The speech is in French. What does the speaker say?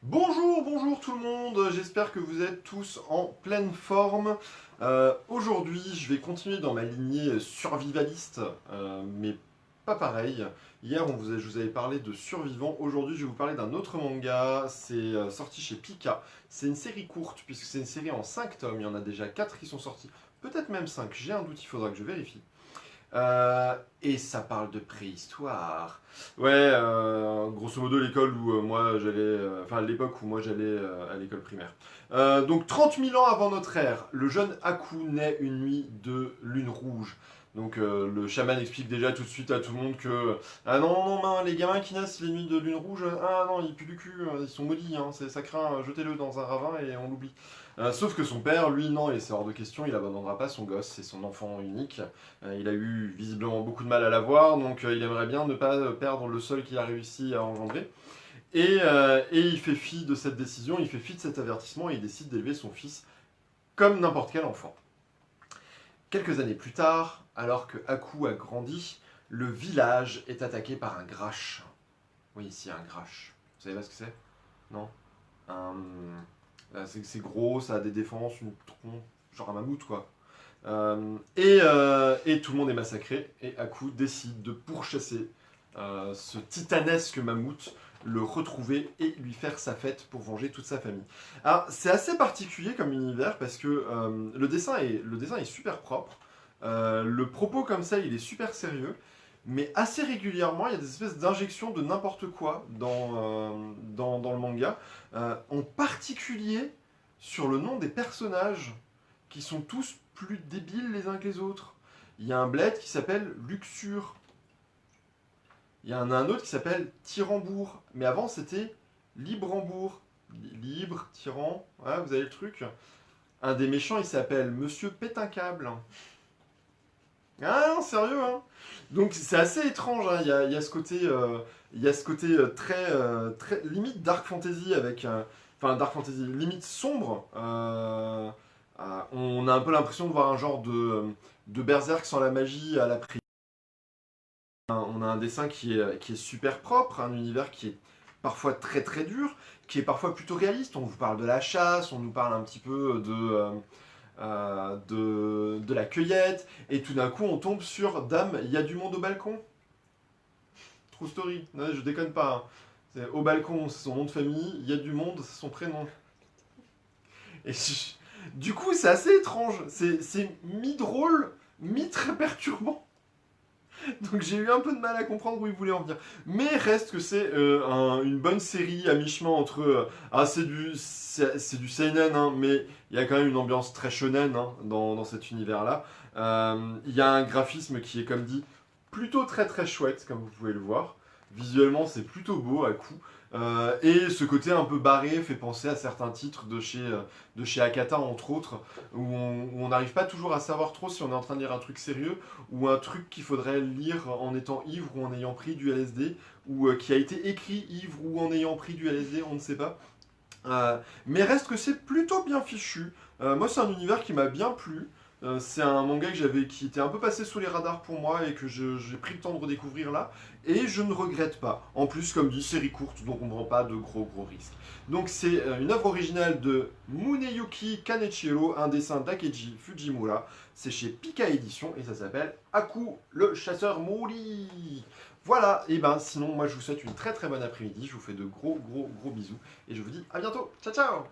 Bonjour, bonjour tout le monde, j'espère que vous êtes tous en pleine forme. Aujourd'hui, je vais continuer dans ma lignée survivaliste, mais pas pareil. Hier, je vous avais parlé de Survivants, aujourd'hui je vais vous parler d'un autre manga, c'est sorti chez Pika. C'est une série courte, puisque c'est une série en 5 tomes, il y en a déjà 4 qui sont sortis, peut-être même 5. J'ai un doute, il faudra que je vérifie. Et ça parle de préhistoire. Ouais, grosso modo l'école où moi j'allais, enfin l'époque où moi j'allais à l'école primaire. Donc 30 000 ans avant notre ère, le jeune Aku naît une nuit de lune rouge. Donc le chaman explique déjà tout de suite à tout le monde que ah non non non les gamins qui naissent les nuits de lune rouge, ah non ils puent du cul, ils sont maudits, hein, ça craint, jetez-le dans un ravin et on l'oublie. Sauf que son père, lui, non, et c'est hors de question, il abandonnera pas son gosse, c'est son enfant unique. Il a eu visiblement beaucoup de mal à l'avoir, donc il aimerait bien ne pas perdre le seul qu'il a réussi à engendrer. Et il fait fi de cette décision, il fait fi de cet avertissement et il décide d'élever son fils comme n'importe quel enfant. Quelques années plus tard, alors que Aku a grandi, le village est attaqué par un Grash. Oui, ici un Grash. Vous savez pas ce que c'est? Non. Un... C'est gros, ça a des défenses, une tronc, genre un mammouth quoi. Et tout le monde est massacré, et Aku décide de pourchasser ce titanesque mammouth, le retrouver et lui faire sa fête pour venger toute sa famille. Alors c'est assez particulier comme univers parce que le dessin est super propre, le propos comme ça il est super sérieux, mais assez régulièrement il y a des espèces d'injections de n'importe quoi dans le manga, en particulier sur le nom des personnages qui sont tous plus débiles les uns que les autres. Il y a un bled qui s'appelle Luxure. Il y en a un autre qui s'appelle Tirambour. Mais avant, c'était Librambourg. Libre, tyran, ouais, vous avez le truc. Un des méchants, il s'appelle Monsieur Pétincable. Ah non, sérieux, hein. Donc c'est assez étrange, hein. Il y a ce côté, très limite dark fantasy avec, enfin dark fantasy limite sombre. On a un peu l'impression de voir un genre de berserk sans la magie à la prise. On a un dessin qui est super propre, un univers qui est parfois très très dur, qui est parfois plutôt réaliste. On vous parle de la chasse, on nous parle un petit peu de la cueillette, et tout d'un coup on tombe sur Dame, il y a du monde au balcon. True story, non, je déconne pas, hein. Au balcon, c'est son nom de famille, il y a du monde, c'est son prénom. Et du coup, c'est assez étrange, c'est mi-drôle, mi-très perturbant. Donc j'ai eu un peu de mal à comprendre où il voulait en venir. Mais reste que c'est une bonne série à mi-chemin entre... c'est du seinen, hein, mais il y a quand même une ambiance très shonen, hein, dans cet univers-là. Il y a un graphisme qui est, comme dit, plutôt très très chouette, comme vous pouvez le voir. Visuellement, c'est plutôt beau à coup. Et ce côté un peu barré fait penser à certains titres de chez Akata, entre autres, où on n'arrive pas toujours à savoir trop si on est en train de lire un truc sérieux ou un truc qu'il faudrait lire en étant ivre ou en ayant pris du LSD, ou qui a été écrit ivre ou en ayant pris du LSD, on ne sait pas. Mais reste que c'est plutôt bien fichu. Moi, c'est un univers qui m'a bien plu. C'est un manga qui était un peu passé sous les radars pour moi et que j'ai pris le temps de redécouvrir là. Et je ne regrette pas. En plus, comme dit, série courte, donc on ne prend pas de gros risques. Donc c'est une œuvre originale de Muneyuki Kanechiro, un dessin d'Akeji Fujimura. C'est chez Pika Édition et ça s'appelle Aku, le chasseur Mori. Voilà, et ben sinon moi je vous souhaite une très très bonne après-midi, je vous fais de gros bisous et je vous dis à bientôt, ciao ciao.